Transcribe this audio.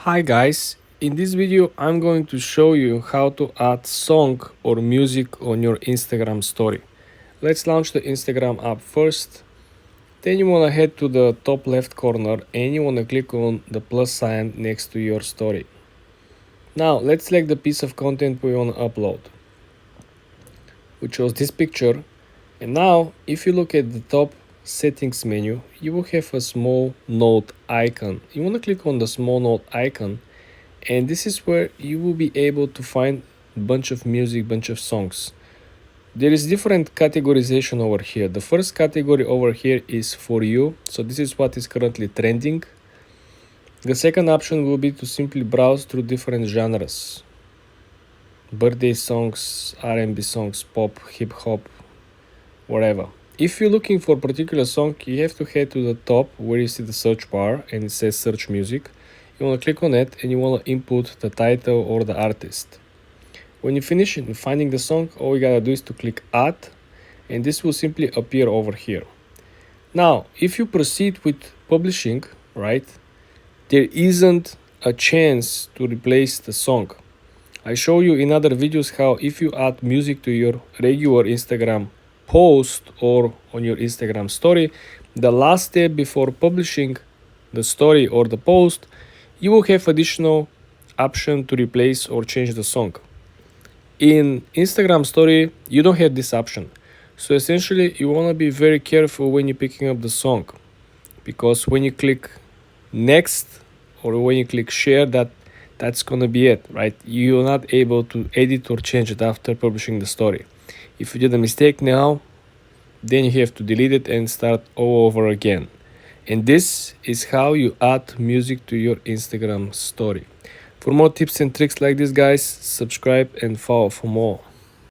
Hi guys, in this video I'm going to show you how to add song or music on your Instagram story. Let's launch the Instagram app first. Then you want to head to the top left corner and you want to click on the plus sign next to your story. Now let's select the piece of content we want to upload. We chose this picture, and now if you look at the top settings menu, you will have a small note icon. You want to click on the small note icon, and this is where you will be able to find a bunch of music, bunch of songs. There is different categorization over here. The first category over here is for you, so this is what is currently trending. The second option will be to simply browse through different genres: birthday songs, R&B songs, pop, hip hop, whatever. If you're looking for a particular song, you have to head to the top where you see the search bar and it says search music. You want to click on it and you want to input the title or the artist. When you finish finding the song, all you gotta do is to click add, and this will simply appear over here. Now, if you proceed with publishing, right, there isn't a chance to replace the song. I show you in other videos how if you add music to your regular Instagram post or on your Instagram story, the last step before publishing the story or the post, you will have additional option to replace or change the song. In Instagram story, you don't have this option. So essentially, you want to be very careful when you're picking up the song, because when you click next or when you click share, that's gonna be it, right? You're not able to edit or change it after publishing the story. If you did a mistake now, then you have to delete it and start all over again. And this is how you add music to your Instagram story. For more tips and tricks like this, guys, subscribe and follow for more.